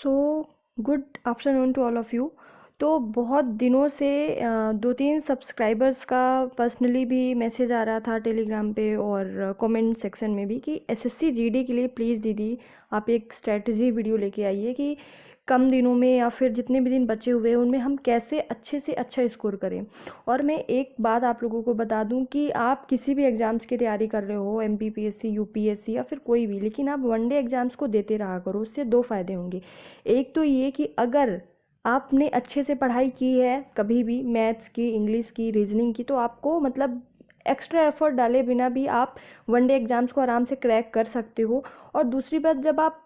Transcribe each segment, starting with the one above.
So good afternoon to all of you. तो बहुत दिनों से 2-3 सब्सक्राइबर्स का पर्सनली भी मैसेज आ रहा था टेलीग्राम पे और कमेंट सेक्शन में भी कि एसएससी जीडी के लिए प्लीज़ दीदी आप एक स्ट्रेटजी वीडियो लेके आइए कि कम दिनों में या फिर जितने भी दिन बचे हुए हैं उनमें हम कैसे अच्छे से अच्छा स्कोर करें। और मैं एक बात आप लोगों को बता दूं कि आप किसी भी एग्ज़ाम्स की तैयारी कर रहे हो, एमपीपीएससी, यूपीएससी या फिर कोई भी, लेकिन आप वनडे एग्ज़ाम्स को देते रहा करो। उससे दो फ़ायदे होंगे। एक तो ये कि अगर आपने अच्छे से पढ़ाई की है कभी भी, मैथ्स की, इंग्लिश की, रीजनिंग की, तो आपको मतलब एक्स्ट्रा एफर्ट डाले बिना भी आप वनडे एग्ज़ाम्स को आराम से क्रैक कर सकते हो। और दूसरी बात, जब आप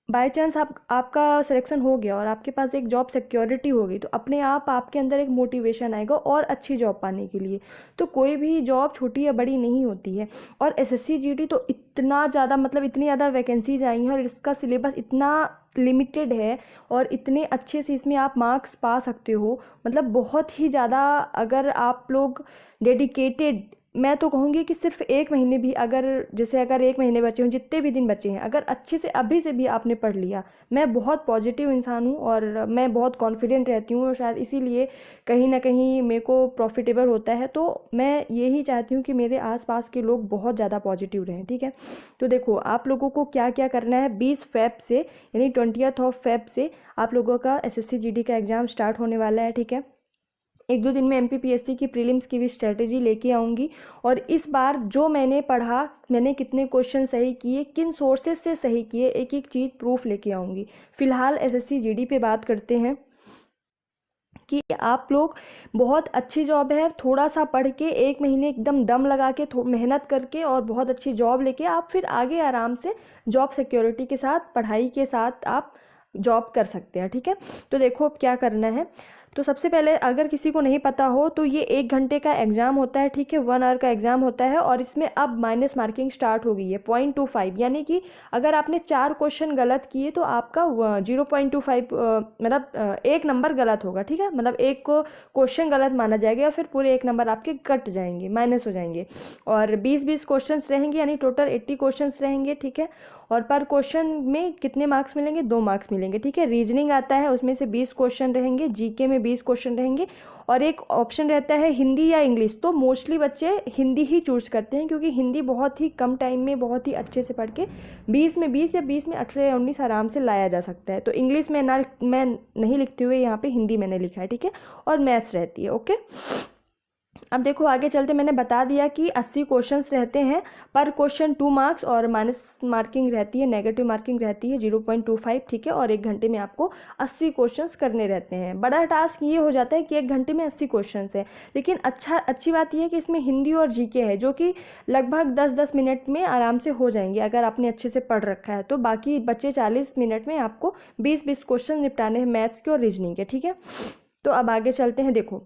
बाय चांस आपका सिलेक्शन हो गया और आपके पास एक जॉब सिक्योरिटी हो गई, तो अपने आप आपके अंदर एक मोटिवेशन आएगा और अच्छी जॉब पाने के लिए। तो कोई भी जॉब छोटी या बड़ी नहीं होती है। और एसएससी जीडी तो इतना ज़्यादा, मतलब इतनी ज़्यादा वैकेंसीज आई हैं और इसका सिलेबस इतना लिमिटेड है और इतने अच्छे से इसमें आप मार्क्स पा सकते हो, मतलब बहुत ही ज़्यादा। अगर आप लोग डेडिकेटेड, मैं तो कहूँगी कि सिर्फ एक महीने भी, अगर एक महीने बचे हों, जितने भी दिन बचे हैं, अगर अच्छे से अभी से भी आपने पढ़ लिया, मैं बहुत पॉजिटिव इंसान हूँ और मैं बहुत कॉन्फिडेंट रहती हूँ और शायद इसीलिए कहीं ना कहीं मेरे को प्रॉफिटेबल होता है। तो मैं यही चाहती हूँ कि मेरे आसपास के लोग बहुत ज़्यादा पॉजिटिव रहें, ठीक है। तो देखो, आप लोगों को क्या क्या करना है। 20 फ़रवरी से, यानी 20 फ़रवरी से आप लोगों का एसएससी जीडी का एग्ज़ाम स्टार्ट होने वाला है, ठीक है। 1-2 दिन में एमपीपीएससी की प्रीलिम्स की भी स्ट्रेटेजी लेके आऊँगी। और इस बार जो मैंने पढ़ा, मैंने कितने क्वेश्चन सही किए, किन सोर्सेज से सही किए, एक एक चीज़ प्रूफ लेके आऊँगी। फ़िलहाल एसएससी जीडी पे बात करते हैं कि आप लोग, बहुत अच्छी जॉब है, थोड़ा सा पढ़ के 1 महीने एकदम दम लगा के मेहनत करके और बहुत अच्छी जॉब लेके आप फिर आगे आराम से जॉब सिक्योरिटी के साथ, पढ़ाई के साथ आप जॉब कर सकते हैं, ठीक है। तो देखो अब क्या करना है। तो सबसे पहले, अगर किसी को नहीं पता हो, तो ये 1 घंटे का एग्ज़ाम होता है, ठीक है, 1 आवर का एग्ज़ाम होता है। और इसमें अब माइनस मार्किंग स्टार्ट हो गई है, 0.25, यानी कि अगर आपने 4 क्वेश्चन गलत किए तो आपका 0.25, मतलब 1 नंबर गलत होगा, ठीक है। मतलब एक को क्वेश्चन गलत माना जाएगा या फिर पूरे 1 नंबर आपके कट जाएंगे, माइनस हो जाएंगे। और 20-20 क्वेश्चन रहेंगे, यानी टोटल 80 क्वेश्चन रहेंगे, ठीक है। और पर क्वेश्चन में कितने मार्क्स मिलेंगे? 2 मार्क्स मिलेंगे, ठीक है। रीजनिंग आता है, उसमें से 20 क्वेश्चन रहेंगे, जीके में 20 क्वेश्चन रहेंगे। और एक ऑप्शन रहता है हिंदी या इंग्लिश। तो मोस्टली बच्चे हिंदी ही चूज करते हैं, क्योंकि हिंदी बहुत ही कम टाइम में बहुत ही अच्छे से पढ़ के 20 में 20 या 20 में 18 या 19 आराम से लाया जा सकता है। तो इंग्लिश में ना, मैं नहीं लिखते हुए यहाँ पे हिंदी मैंने लिखा है, ठीक है। और मैथ्स रहती है, ओके। अब देखो आगे चलते, मैंने बता दिया कि 80 क्वेश्चंस रहते हैं, पर क्वेश्चन 2 मार्क्स और माइनस मार्किंग रहती है, नेगेटिव मार्किंग रहती है 0.25, ठीक है। और 1 घंटे में आपको 80 क्वेश्चंस करने रहते हैं। बड़ा टास्क ये हो जाता है कि 1 घंटे में 80 क्वेश्चंस है, लेकिन अच्छी बात यह है कि इसमें हिंदी और जीके है, जो कि लगभग 10-10 मिनट में आराम से हो जाएंगे अगर आपने अच्छे से पढ़ रखा है। तो बाकी बच्चे 40 मिनट में आपको 20-20 क्वेश्चन निपटाने हैं मैथ्स के और रीजनिंग के, ठीक है। तो अब आगे चलते हैं। देखो,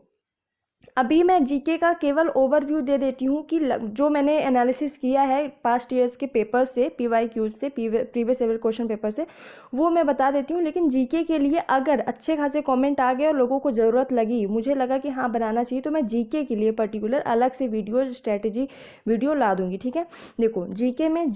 अभी मैं जीके का केवल ओवरव्यू दे देती हूँ कि जो मैंने एनालिसिस किया है पास्ट ईयर्स के पेपर से, पीवाईक्यूज से, प्रीवियस ईयर क्वेश्चन पेपर से, वो मैं बता देती हूँ। लेकिन जीके के लिए अगर अच्छे खासे कमेंट आ गए और लोगों को ज़रूरत लगी, मुझे लगा कि हाँ बनाना चाहिए, तो मैं जीके के लिए पर्टिकुलर अलग से वीडियो, स्ट्रेटेजी वीडियो ला दूँगी, ठीक है। देखो, जीके में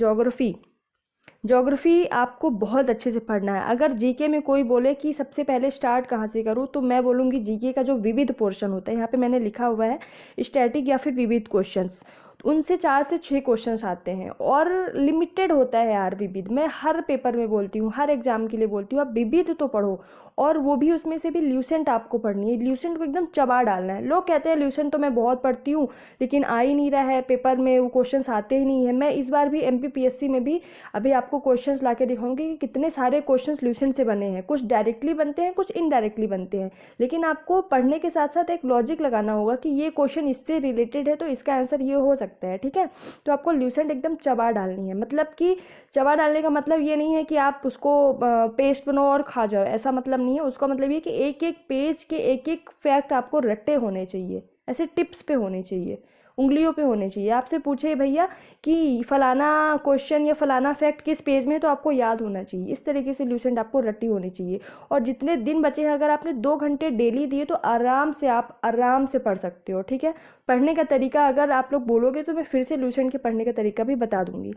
ज्योग्राफी आपको बहुत अच्छे से पढ़ना है। अगर जीके में कोई बोले कि सबसे पहले स्टार्ट कहाँ से करूँ, तो मैं बोलूँगी जीके का जो विविध पोर्शन होता है, यहाँ पे मैंने लिखा हुआ है स्टैटिक या फिर विविध क्वेश्चंस, उनसे 4 से 6 क्वेश्चंस आते हैं और लिमिटेड होता है यार विविध। मैं हर पेपर में बोलती हूँ, हर एग्जाम के लिए बोलती हूँ, आप विविध तो पढ़ो। और वो भी उसमें से भी ल्यूसेंट आपको पढ़नी है, ल्यूसेंट को एकदम चबा डालना है। लोग कहते हैं ल्यूसेंट तो मैं बहुत पढ़ती हूँ लेकिन आ ही नहीं रहा है, पेपर में वो क्वेश्चंस आते ही नहीं है। मैं इस बार भी एमपीपीएससी में भी अभी आपको क्वेश्चंस ला के दिखाऊंगी कि कितने सारे क्वेश्चंस ल्यूसेंट से बने हैं। कुछ डायरेक्टली बनते हैं, कुछ इनडायरेक्टली बनते हैं, लेकिन आपको पढ़ने के साथ साथ एक लॉजिक लगाना होगा कि ये क्वेश्चन इससे रिलेटेड है तो इसका आंसर ये हो सकता है, ठीक है। तो आपको ल्यूसेंट एकदम चबा डालनी है। मतलब कि चबा डालने का मतलब ये नहीं है कि आप उसको पेस्ट बनाओ और खा जाओ, ऐसा मतलब नहीं है। उसका मतलब ये कि एक एक पेज के एक एक फैक्ट आपको रट्टे होने चाहिए, ऐसे टिप्स पे होने चाहिए, उंगलियों पे होने चाहिए। आपसे पूछे भैया कि फलाना क्वेश्चन या फलाना फैक्ट किस पेज में है, तो आपको याद होना चाहिए। इस तरीके से ल्यूसेंट आपको रट्टी होनी चाहिए। और जितने दिन बचे हैं, अगर आपने 2 घंटे डेली दिए तो आराम से आप आराम से पढ़ सकते हो, ठीक है। पढ़ने का तरीका अगर आप लोग बोलोगे तो मैं फिर से ल्यूसेंट के पढ़ने का तरीका भी बता दूंगी।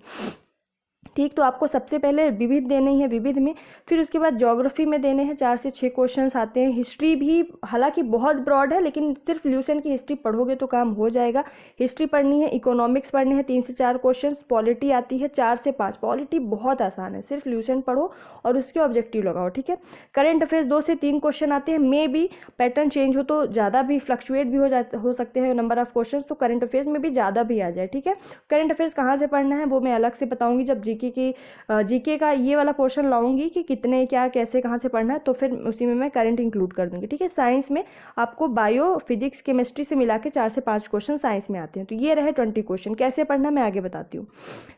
ठीक। तो आपको सबसे पहले विविध देने ही है, विविध में, फिर उसके बाद ज्योग्राफी में देने हैं 4 से 6 क्वेश्चंस आते हैं। हिस्ट्री भी हालांकि बहुत ब्रॉड है, लेकिन सिर्फ ल्यूसेंट की हिस्ट्री पढ़ोगे तो काम हो जाएगा। हिस्ट्री पढ़नी है, इकोनॉमिक्स पढ़ने हैं 3 से 4 क्वेश्चंस, पॉलिटी आती है 4 से 5। पॉलिटी बहुत आसान है, सिर्फ ल्यूसेंट पढ़ो और उसके ऑब्जेक्टिव लगाओ, ठीक है। करंट अफेयर्स 2 से 3 क्वेश्चन आते हैं, मे बी पैटर्न चेंज हो तो ज़्यादा भी फ्लक्चुएट भी हो सकते हैं नंबर ऑफ क्वेश्चन, तो करंट अफेयर्स में भी ज़्यादा भी आ जाए, ठीक है। करंट अफेयर्स कहाँ से पढ़ना है वो मैं अलग से बताऊंगी जब जीके का ये वाला पोर्शन लाऊंगी कि कितने क्या कैसे कहाँ से पढ़ना है, तो फिर उसी में मैं करंट इंक्लूड कर दूंगी, ठीक है। साइंस में आपको बायो, फिजिक्स, केमिस्ट्री से मिला के 4 से 5 क्वेश्चन साइंस में आते हैं। तो ये रहे 20 क्वेश्चन। कैसे पढ़ना मैं आगे बताती हूँ।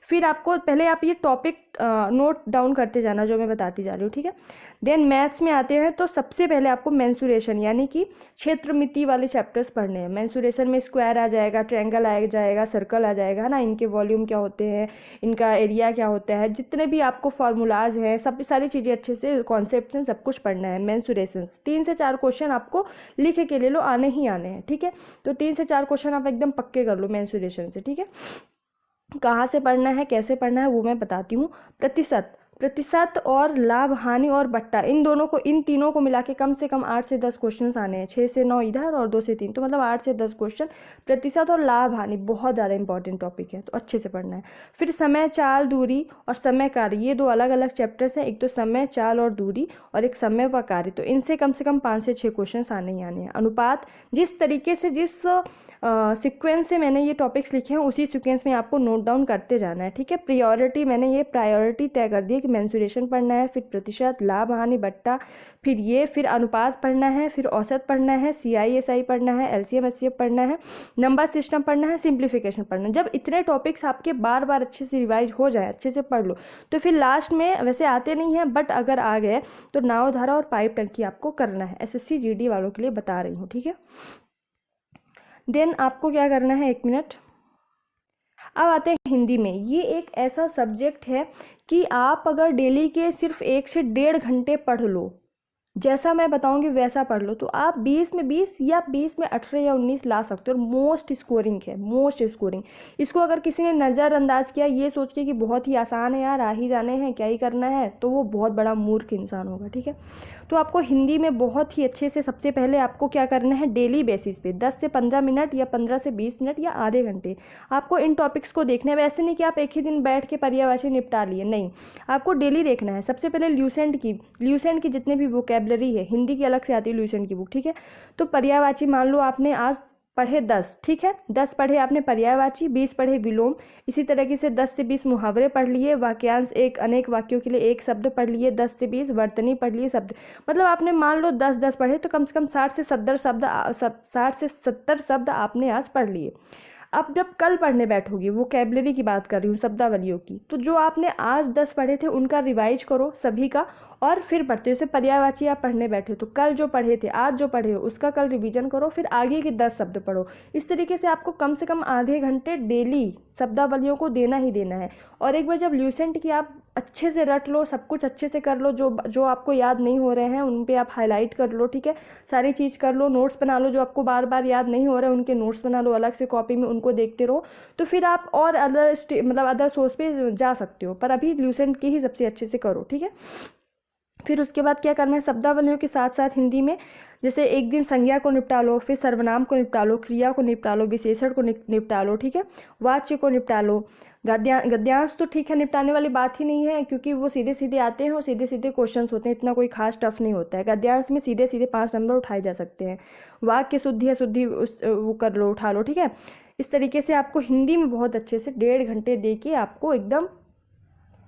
फिर आपको पहले आप ये टॉपिक नोट डाउन करते जाना जो मैं बताती जा रही हूँ, ठीक है। देन मैथ्स में आते हैं तो सबसे पहले आपको मेंसुरेशन यानी कि क्षेत्रमिति वाले चैप्टर्स पढ़ने हैं। मेंसुरेशन में स्क्वायर आ जाएगा, ट्रायंगल आ जाएगा, सर्कल आ जाएगा, है ना, इनके वॉल्यूम क्या होते हैं, इनका एरिया क्या होता है, जितने भी आपको फार्मूलाज हैं, सब सारी चीज़ें अच्छे से कॉन्सेप्ट हैं, सब कुछ पढ़ना है। मेंसुरेशन 3 से 4 क्वेश्चन आपको लिख के ले लो, आने ही आने हैं, ठीक है। तो 3 से 4 क्वेश्चन आप एकदम पक्के कर लो मेंसुरेशन से, ठीक है। कहाँ से पढ़ना है, कैसे पढ़ना है वो मैं बताती हूँ। प्रतिशत, प्रतिशत और लाभ, हानि और बट्टा, इन तीनों को मिला के कम से कम 8 से 10 क्वेश्चन आने हैं। 6 से 9 इधर और 2 से 3, तो मतलब 8 से 10 क्वेश्चन। प्रतिशत और लाभ हानि बहुत ज़्यादा इंपॉर्टेंट टॉपिक है, तो अच्छे से पढ़ना है। फिर समय, चाल, दूरी और समय कार्य, ये 2 अलग अलग चैप्टर्स हैं। एक तो समय, चाल और दूरी, और एक समय व कार्य, तो इनसे कम से कम 5 से 6 क्वेश्चन आने ही आने हैं। अनुपात, जिस तरीके से जिस सीक्वेंस से मैंने ये टॉपिक्स लिखे हैं उसी सीक्वेंस में आपको नोट डाउन करते जाना है, ठीक है। प्रायोरिटी, मैंने ये प्रायोरिटी तय कर दी है कि मेंसुरेशन पढ़ना है, फिर प्रतिशत, लाभ, हानि, बट्टा, फिर अनुपात पढ़ना है, फिर औसत पढ़ना है, CISI पढ़ना है, LCM HCF पढ़ना है, नंबर सिस्टम पढ़ना है, सिंप्लीफिकेशन पढ़ना है। जब इतने टॉपिक्स आपके बार बार अच्छे से रिवाइज हो जाए, अच्छे से पढ़ लो, तो फिर लास्ट में, वैसे आते नहीं हैं बट अगर आ गए तो नाव, धारा और पाइप टंकी आपको करना है। SSC GD वालों के लिए बता रही हूँ, ठीक है। देन आपको क्या करना है, 1 मिनट। अब आते हैं हिंदी में। ये एक ऐसा सब्जेक्ट है कि आप अगर डेली के सिर्फ 1 से 1.5 घंटे पढ़ लो, जैसा मैं बताऊंगी वैसा पढ़ लो, तो आप 20 में 20 या 20 में 18 या 19 ला सकते हो। और मोस्ट स्कोरिंग है, मोस्ट स्कोरिंग। इसको अगर किसी ने नज़रअंदाज किया ये सोच के कि बहुत ही आसान है यार, आ ही जाने हैं, क्या ही करना है, तो वो बहुत बड़ा मूर्ख इंसान होगा, ठीक है। तो आपको हिंदी में बहुत ही अच्छे से, सबसे पहले आपको क्या करना है, डेली बेसिस पे 10 से 15 मिनट या 15 से 20 मिनट या आधे घंटे आपको इन टॉपिक्स को देखना है। वैसे नहीं कि आप एक ही दिन बैठ के पर्यायवाची निपटा लिए, नहीं, आपको डेली देखना है। सबसे पहले ल्यूसेंट की जितने भी वोकेबलरी है, हिंदी की अलग से आती है ल्यूसेंट की बुक, ठीक है। तो पर्यायवाची मान लो आपने आज पढ़े 10, ठीक है, 10 पढ़े आपने पर्यायवाची, 20 पढ़े विलोम, इसी तरीके से 10 से 20 मुहावरे पढ़ लिए, वाक्यांश, एक अनेक वाक्यों के लिए एक शब्द पढ़ लिए, 10 से 20 वर्तनी पढ़ लिए, शब्द, मतलब आपने मान लो 10 पढ़े तो कम से कम 60 से 70 शब्द आपने आज पढ़ लिए। अब जब कल पढ़ने बैठोगे, वोकैबुलरी की बात कर रही हूँ, शब्दावलियों की, तो जो आपने आज 10 पढ़े थे उनका रिवाइज करो सभी का, और फिर पढ़ते हो। जैसे पर्यायवाची आप पढ़ने बैठे हो तो कल जो पढ़े थे, आज जो पढ़े हो उसका कल रिवीजन करो, फिर आगे के 10 शब्द पढ़ो। इस तरीके से आपको कम से कम आधे घंटे डेली शब्दावलियों को देना ही देना है। और एक बार जब ल्यूसेंट की आप अच्छे से रट लो, सब कुछ अच्छे से कर लो, जो आपको याद नहीं हो रहे हैं उन पे आप हाईलाइट कर लो, ठीक है, सारी चीज़ कर लो, नोट्स बना लो, जो आपको बार बार याद नहीं हो रहे हैं उनके नोट्स बना लो अलग से कॉपी में, उनको देखते रहो, तो फिर आप और अदर सोर्स पे जा सकते हो, पर अभी ल्यूसेंट की ही सबसे अच्छे से करो, ठीक है। फिर उसके बाद क्या करना है, शब्दावलियों के साथ साथ हिंदी में जैसे एक दिन संज्ञा को निपटा लो, फिर सर्वनाम को निपटा लो, क्रिया को निपटा लो, विशेषण को निपटा लो, ठीक है, वाच्य को निपटा लो। गद्यांश तो ठीक है, निपटाने वाली बात ही नहीं है, क्योंकि वो सीधे सीधे आते हैं और सीधे सीधे क्वेश्चंस होते हैं, इतना कोई खास टफ नहीं होता है। गद्यांश में सीधे सीधे 5 नंबर उठाए जा सकते हैं। वाक्य शुद्धि है, शुद्धि वो कर लो, उठा लो, ठीक है। इस तरीके से आपको हिंदी में बहुत अच्छे से 1.5 घंटे दे के आपको एकदम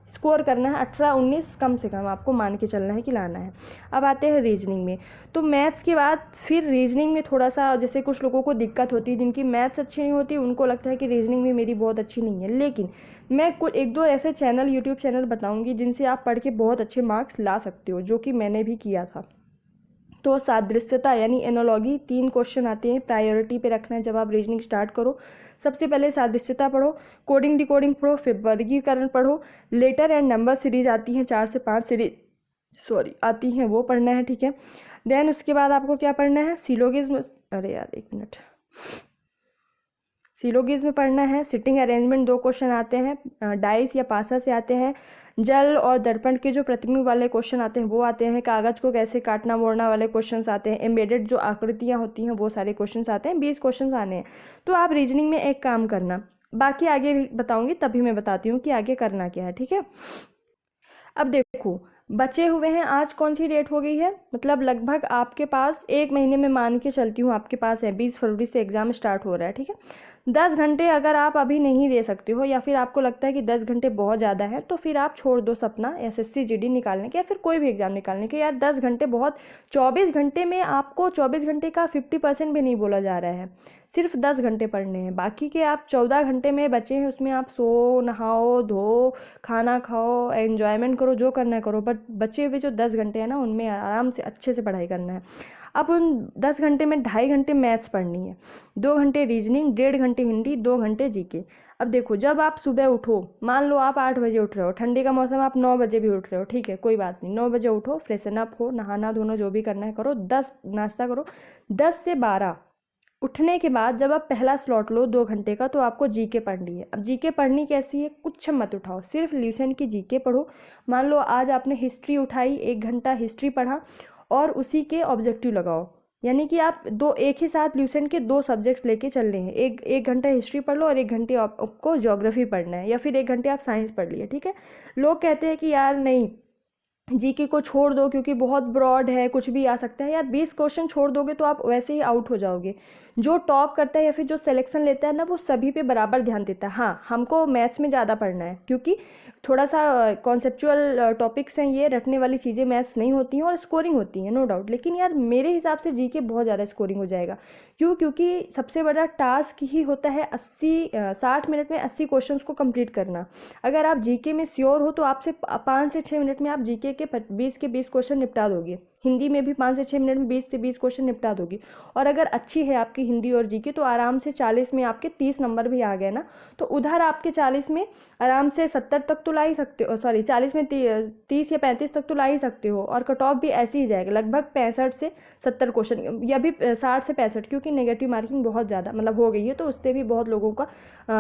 स्कोर करना है, 18-19 कम से कम आपको मान के चलना है कि लाना है। अब आते हैं रीजनिंग में। तो मैथ्स के बाद फिर रीजनिंग में थोड़ा सा, जैसे कुछ लोगों को दिक्कत होती है, जिनकी मैथ्स अच्छी नहीं होती, उनको लगता है कि रीजनिंग में मेरी बहुत अच्छी नहीं है, लेकिन मैं कुछ 1-2 ऐसे चैनल, यूट्यूब चैनल बताऊँगी जिनसे आप पढ़ के बहुत अच्छे मार्क्स ला सकते हो, जो कि मैंने भी किया था। तो सादृश्यता यानी एनोलॉगी, 3 क्वेश्चन आते हैं, प्रायोरिटी पे रखना है जब आप रीजनिंग स्टार्ट करो। सबसे पहले सादृश्यता पढ़ो, कोडिंग डिकोडिंग पढ़ो, फिर वर्गीकरण पढ़ो, लेटर एंड नंबर सीरीज आती हैं, 4 से 5 सीरीज आती हैं, वो पढ़ना है, ठीक है। देन उसके बाद आपको क्या पढ़ना है, सिलोगिज्म, अरे यार 1 मिनट, सिलोगिज्म पढ़ना है, सिटिंग अरेंजमेंट 2 क्वेश्चन आते हैं, डाइस या पासा से आते हैं, जल और दर्पण के जो प्रतिबिंब वाले क्वेश्चन आते हैं वो आते हैं, कागज को कैसे काटना मोड़ना वाले क्वेश्चंस आते हैं, एम्बेडेड जो आकृतियाँ होती हैं वो सारे क्वेश्चंस आते हैं, 20 क्वेश्चंस आने हैं। तो आप रीजनिंग में एक काम करना, बाकी आगे भी बताऊंगी, तभी मैं बताती हूँ कि आगे करना क्या है, ठीक है। अब देखो बचे हुए हैं, आज कौन सी डेट हो गई है, मतलब लगभग आपके पास 1 महीने में मान के चलती हूँ आपके पास है, 20 फरवरी से एग्ज़ाम स्टार्ट हो रहा है, ठीक है। 10 घंटे अगर आप अभी नहीं दे सकते हो या फिर आपको लगता है कि 10 घंटे बहुत ज़्यादा है, तो फिर आप छोड़ दो सपना एसएससी जीडी निकालने के या फिर कोई भी एग्ज़ाम निकालने के। यार 10 घंटे बहुत, 24 घंटे में आपको 24 घंटे का 50% भी नहीं बोला जा रहा है, सिर्फ 10 घंटे पढ़ने हैं। बाकी के आप 14 घंटे में बचे हैं, उसमें आप सो, नहाओ, धो, खाना खाओ, एन्जॉयमेंट करो, जो करना है करो, बट बचे हुए जो 10 घंटे हैं ना, उनमें आराम से अच्छे से पढ़ाई करना है। अब उन 10 घंटे में 2.5 घंटे मैथ्स पढ़नी है, 2 घंटे रीजनिंग, 1.5 घंटे हिंदी, 2 घंटे जीके। अब देखो जब आप सुबह उठो, मान लो आप 8 बजे उठ रहे हो, ठंडी का मौसम आप 9 बजे भी उठ रहे हो, ठीक है, कोई बात नहीं, 9 बजे उठो, फ्रेशन अप हो, नहाना धोना जो भी करना है करो, 10 नाश्ता करो, 10 से 12 उठने के बाद जब आप पहला स्लॉट लो 2 घंटे का, तो आपको जीके पढ़नी है। अब जीके पढ़नी कैसी है, कुछ मत उठाओ, सिर्फ ल्यूसेंट की जीके पढ़ो। मान लो आज आपने हिस्ट्री उठाई, 1 घंटा हिस्ट्री पढ़ा और उसी के ऑब्जेक्टिव लगाओ, यानी कि आप एक ही साथ ल्यूसेंट के 2 सब्जेक्ट्स लेके चल रहे हैं, एक घंटा हिस्ट्री पढ़ लो और 1 घंटे आपको ज्योग्राफी पढ़ना है, या फिर 1 घंटे आप साइंस पढ़ लिए, ठीक है। लोग कहते हैं कि यार नहीं, जीके को छोड़ दो क्योंकि बहुत ब्रॉड है, कुछ भी आ सकता है। यार 20 क्वेश्चन छोड़ दोगे तो आप वैसे ही आउट हो जाओगे। जो टॉप करता है या फिर जो सिलेक्शन लेता है ना, वो सभी पे बराबर ध्यान देता है। हाँ, हमको मैथ्स में ज़्यादा पढ़ना है क्योंकि थोड़ा सा कॉन्सेप्चुअल टॉपिक्स हैं, ये रटने वाली चीज़ें मैथ्स नहीं होती हैं और स्कोरिंग होती हैं, नो डाउट। लेकिन यार मेरे हिसाब से जीके बहुत ज़्यादा स्कोरिंग हो जाएगा। क्यों? क्योंकि सबसे बड़ा टास्क ही होता है 60 मिनट में 80 क्वेश्चन को कंप्लीट करना। अगर आप जीके में श्योर हो तो आपसे 5 से 6 मिनट में आप जीके के 20 के 20 क्वेश्चन निपटा दोगे। हिंदी में भी 5 से 6 मिनट में 20 से 20 क्वेश्चन निपटा दोगी। और अगर अच्छी है आपकी हिंदी और जीके तो आराम से 40 में आपके 30 नंबर भी आ गए ना, तो उधर आपके 40 में आराम से 70 तक तो ला ही सकते हो, सॉरी 40 में 30 या 35 तक तो ला ही सकते हो। और कट ऑफ भी ऐसे ही जाएगा, लगभग 65 से 70 क्वेश्चन, या भी 60 से 65, क्योंकि नेगेटिव मार्किंग बहुत ज़्यादा मतलब हो गई है, तो उससे भी बहुत लोगों का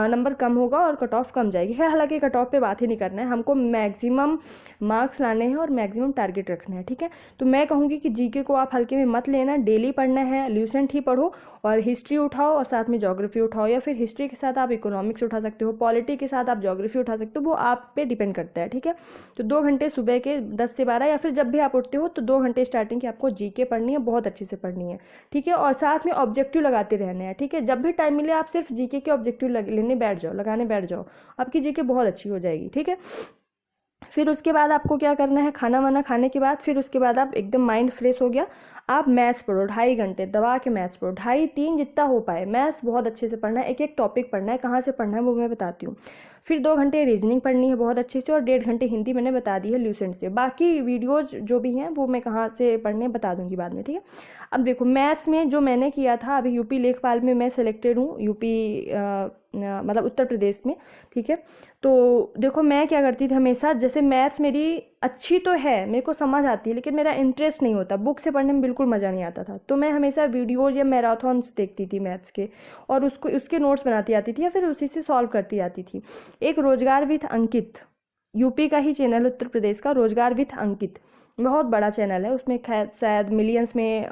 नंबर कम होगा और कट ऑफ कम जाएगी। खैर, हालांकि कट ऑफ पे बात ही नहीं करना है, हमको मैक्सिमम मार्क्स लाने हैं और मैक्सिमम टारगेट रखना है, ठीक है। तो मैं कहूँगी कि जीके को आप हल्के में मत लेना, डेली पढ़ना है, ल्यूसेंट ही पढ़ो और हिस्ट्री उठाओ और साथ में ज्योग्राफी उठाओ, या फिर हिस्ट्री के साथ आप इकोनॉमिक्स उठा सकते हो, पॉलिटी के साथ आप ज्योग्राफी उठा सकते हो, वो आप पे डिपेंड करता है, ठीक है। तो 2 घंटे सुबह के 10 से 12 या फिर जब भी आप उठते हो तो 2 घंटे स्टार्टिंग की आपको जीके पढ़नी है, बहुत अच्छे से पढ़नी है, ठीक है। और साथ में ऑब्जेक्टिव लगाते रहने हैं, ठीक है। जब भी टाइम मिले आप सिर्फ जीके के ऑब्जेक्टिव लेने बैठ जाओ, लगाने बैठ जाओ, आपकी जीके बहुत अच्छी हो जाएगी, ठीक है। फिर उसके बाद आपको क्या करना है, खाना वाना खाने के बाद फिर उसके बाद आप एकदम माइंड फ्रेश हो गया, आप मैथ्स पढ़ो 2.5 घंटे दबा के मैथ्स पढ़ो, 2.5-3 जितना हो पाए। मैथ्स बहुत अच्छे से पढ़ना है, एक एक टॉपिक पढ़ना है, कहाँ से पढ़ना है वो मैं बताती हूँ। फिर 2 घंटे रीजनिंग पढ़नी है बहुत अच्छे से, और 1.5 घंटे हिंदी मैंने बता दी है ल्यूसेंट से। बाकी वीडियोज़ जो भी हैं वो मैं कहाँ से पढ़ने बता दूँगी बाद में, ठीक है। अब देखो मैथ्स में जो मैंने किया था, अभी यूपी लेखपाल में मैं सेलेक्टेड हूँ, यूपी मतलब उत्तर प्रदेश में, ठीक है। तो देखो मैं क्या करती थी हमेशा, जैसे मैथ्स मेरी अच्छी तो है, मेरे को समझ आती है, लेकिन मेरा इंटरेस्ट नहीं होता, बुक से पढ़ने में बिल्कुल मज़ा नहीं आता था। तो मैं हमेशा वीडियोज़ या मैराथॉन्स देखती थी मैथ्स के, और उसके नोट्स बनाती आती थी या फिर उसी से सॉल्व करती आती थी। एक रोजगार विथ अंकित, यूपी का ही चैनल, उत्तर प्रदेश का रोजगार विथ अंकित, बहुत बड़ा चैनल है, उसमें शायद मिलियंस में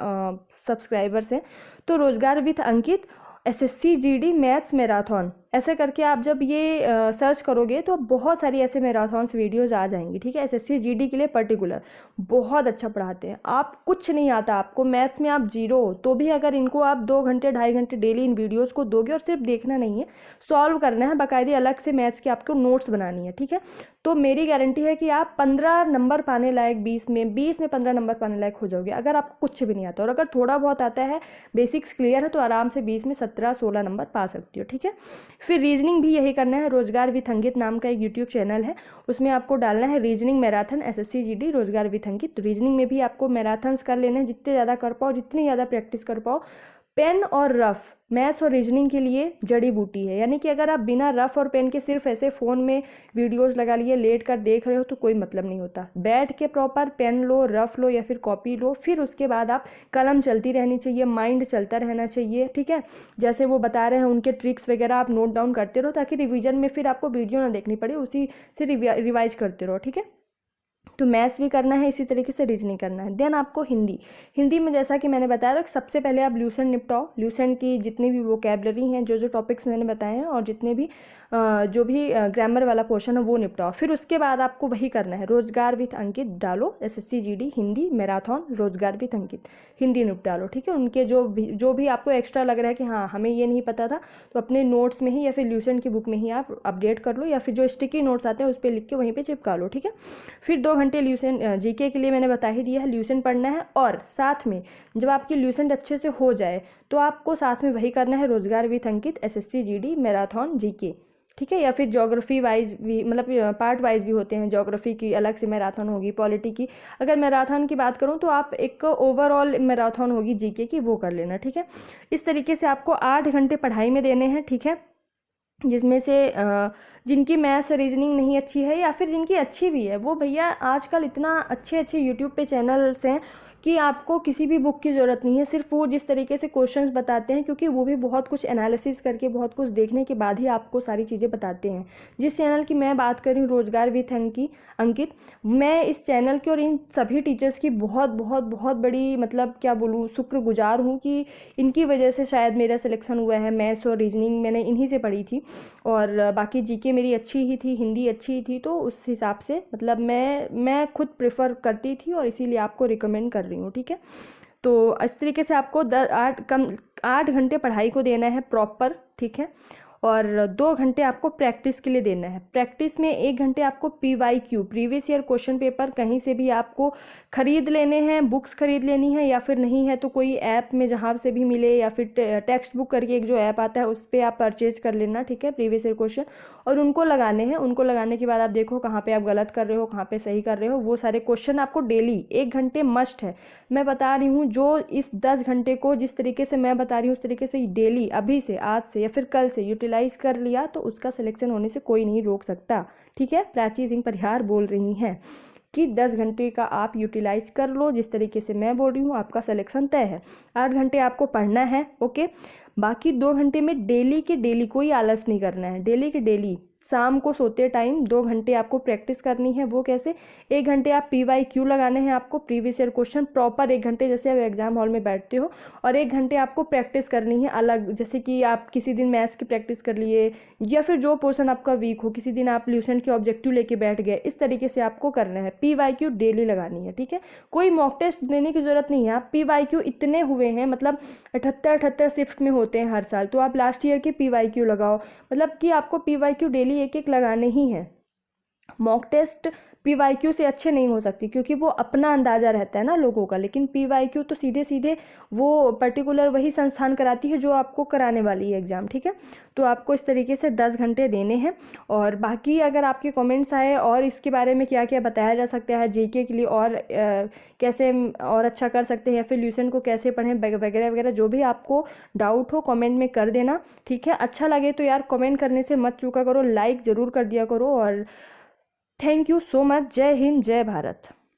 सब्सक्राइबर्स हैं। तो रोजगार with Ankit SSC GD maths marathon, ऐसे करके आप जब ये सर्च करोगे तो बहुत सारी ऐसे मैराथन्स वीडियोज़ आ जाएंगी, ठीक है। एसएससी जीडी के लिए पर्टिकुलर बहुत अच्छा पढ़ाते हैं। आप कुछ नहीं आता, आपको मैथ्स में आप जीरो हो तो भी अगर इनको आप 2 घंटे 2.5 घंटे डेली इन वीडियोज़ को दोगे, और सिर्फ देखना नहीं है, सॉल्व करना है, बाकायदे अलग से मैथ्स की आपको नोट्स बनानी है, ठीक है। तो मेरी गारंटी है कि आप 15 नंबर पाने लायक, 20 में 15 नंबर पाने लायक हो जाओगे, अगर आपको कुछ भी नहीं आता। और अगर थोड़ा बहुत आता है, बेसिक्स क्लियर है, तो आराम से 20 में 17-16 नंबर पा सकती हो, ठीक है। फिर रीजनिंग भी यही करना है, रोजगार विथ अंकित नाम का एक यूट्यूब चैनल है, उसमें आपको डालना है रीजनिंग मैराथन एसएससी जीडी रोजगार विथ अंकित। रीजनिंग में भी आपको मैराथन्स कर लेने हैं, जितने ज़्यादा कर पाओ, जितनी ज़्यादा प्रैक्टिस कर पाओ, पेन और रफ मैथ्स और रीजनिंग के लिए जड़ी बूटी है। यानी कि अगर आप बिना रफ और पेन के सिर्फ ऐसे फ़ोन में वीडियोस लगा लिए लेट कर देख रहे हो तो कोई मतलब नहीं होता। बैठ के प्रॉपर पेन लो, रफ लो या फिर कॉपी लो, फिर उसके बाद आप कलम चलती रहनी चाहिए, माइंड चलता रहना चाहिए, ठीक है। जैसे वो बता रहे हैं उनके ट्रिक्स वगैरह आप नोट डाउन करते रहो, ताकि रिवीजन में फिर आपको वीडियो ना देखनी पड़े, उसी से रिवाइज करते रहो, ठीक है। तो मैथ्स भी करना है, इसी तरीके से रीजनिंग करना है। देन आपको हिंदी, हिंदी में जैसा कि मैंने बताया था, सबसे पहले आप ल्यूसेंट निपटाओ। ल्यूसेंट की जितनी भी वोकैबलरी हैं, जो जो टॉपिक्स मैंने बताए हैं, और जितने भी जो भी ग्रामर वाला पोर्शन है वो निपटाओ। फिर उसके बाद आपको वही करना है, रोजगार विथ अंकित डालो, SSC GD हिंदी मैराथन रोजगार विथ अंकित हिंदी निपटा लो, ठीक है। उनके जो भी आपको एक्स्ट्रा लग रहा है कि हाँ हमें ये नहीं पता था, तो अपने नोट्स में ही या फिर ल्यूसेंट की बुक में ही आप अपडेट कर लो, या फिर जो स्टिकी नोट्स आते हैं उस पर लिख के वहीं पर चिपका लो, ठीक है। फिर 2 घंटे ल्यूसेंट GK के लिए मैंने बता ही दिया है, ल्यूसेंट पढ़ना है। और साथ में जब आपकी ल्यूसेंट अच्छे से हो जाए तो आपको साथ में वही करना है, रोजगार with Ankit, SSC GD marathon GK, ठीक है। या फिर ज्योग्राफी वाइज भी, मतलब पार्ट वाइज भी होते हैं, ज्योग्राफी की अलग से मैराथन होगी, पॉलिटी की। अगर मैराथन की बात करूं तो आप एक ओवरऑल मैराथन होगी GK की, वो कर लेना, ठीक है। इस तरीके से आपको 8 घंटे पढ़ाई में देने हैं, ठीक है। जिसमें से जिनकी मैथ्स और रीजनिंग नहीं अच्छी है, या फिर जिनकी अच्छी भी है, वो भैया आजकल इतना अच्छे अच्छे यूट्यूब पे चैनल्स हैं कि आपको किसी भी बुक की ज़रूरत नहीं है। सिर्फ वो जिस तरीके से क्वेश्चंस बताते हैं, क्योंकि वो भी बहुत कुछ एनालिसिस करके, बहुत कुछ देखने के बाद ही आपको सारी चीज़ें बताते हैं। जिस चैनल की मैं बात कर रही हूँ, रोजगार विथ अंकित, मैं इस चैनल के और इन सभी टीचर्स की बहुत बहुत बहुत बड़ी, मतलब क्या बोलूँ, शुक्रगुजार हूँ कि इनकी वजह से शायद मेरा सिलेक्शन हुआ है। मैथ्स और रीजनिंग मैंने इन्हीं से पढ़ी थी, और बाकी GK मेरी अच्छी ही थी, हिंदी अच्छी ही थी, तो उस हिसाब से मतलब मैं खुद प्रेफर करती थी, और इसीलिए आपको रिकमेंड कर रही हूँ, ठीक है। तो इस तरीके से आपको 8 घंटे पढ़ाई को देना है प्रॉपर, ठीक है। और 2 घंटे आपको प्रैक्टिस के लिए देना है। प्रैक्टिस में 1 घंटे आपको PYQ previous year question paper कहीं से भी आपको खरीद लेने हैं, बुक्स खरीद लेनी है, या फिर नहीं है तो कोई ऐप में जहाँ से भी मिले, या फिर टेक्स्ट बुक करके एक जो ऐप आता है उस पर आप परचेज कर लेना, ठीक है, प्रीवियस ईयर क्वेश्चन, और उनको लगाने हैं। उनको लगाने के बाद आप देखो कहाँ पर आप गलत कर रहे हो, कहाँ पर सही कर रहे हो। वो सारे क्वेश्चन आपको डेली 1 घंटे मस्ट है। मैं बता रही हूँ, जो इस 10 घंटे को जिस तरीके से मैं बता रही हूँ उस तरीके से डेली अभी से, आज से या फिर कल से यूटिलाइज कर लिया तो उसका सिलेक्शन होने से कोई नहीं रोक सकता, ठीक है। प्राची सिंह परिहार बोल रही हैं कि 10 घंटे का आप यूटिलाइज कर लो, जिस तरीके से मैं बोल रही हूँ आपका सिलेक्शन तय है। 8 घंटे आपको पढ़ना है, ओके। बाकी 2 घंटे में डेली के डेली कोई आलस नहीं करना है। डेली के डेली शाम को सोते टाइम 2 घंटे आपको प्रैक्टिस करनी है। वो कैसे? 1 घंटे आप PYQ लगाने हैं, आपको प्रीवियस ईयर क्वेश्चन प्रॉपर 1 घंटे, जैसे आप एग्जाम हॉल में बैठते हो, और 1 घंटे आपको प्रैक्टिस करनी है अलग। जैसे कि आप किसी दिन मैथ्स की प्रैक्टिस कर लिए, या फिर जो पोर्शन आपका वीक हो, किसी दिन आप ल्यूसेंट के ऑब्जेक्टिव लेके बैठ गए, इस तरीके से आपको करना है। PYQ डेली लगानी है, ठीक है। कोई मॉक टेस्ट देने की जरूरत नहीं है। आप PYQ इतने हुए हैं, मतलब 78 शिफ्ट में होते हैं हर साल, तो आप लास्ट ईयर के PYQ लगाओ, मतलब कि आपको PYQ डेली एक एक लगाने ही है। मॉक टेस्ट PYQ से अच्छे नहीं हो सकती, क्योंकि वो अपना अंदाज़ा रहता है ना लोगों का, लेकिन PYQ तो सीधे सीधे वो पर्टिकुलर वही संस्थान कराती है जो आपको कराने वाली है एग्ज़ाम, ठीक है। तो आपको इस तरीके से 10 घंटे देने हैं। और बाकी अगर आपके कमेंट्स आए और इसके बारे में क्या क्या बताया जा सकता है, GK के लिए और कैसे और अच्छा कर सकते हैं, या फिर ल्यूसेंट को कैसे पढ़ें वगैरह वगैरह, जो भी आपको डाउट हो कमेंट में कर देना, ठीक है। अच्छा लगे तो यार कमेंट करने से मत चूका करो, लाइक ज़रूर कर दिया करो। और थैंक यू सो मच। जय हिंद, जय भारत।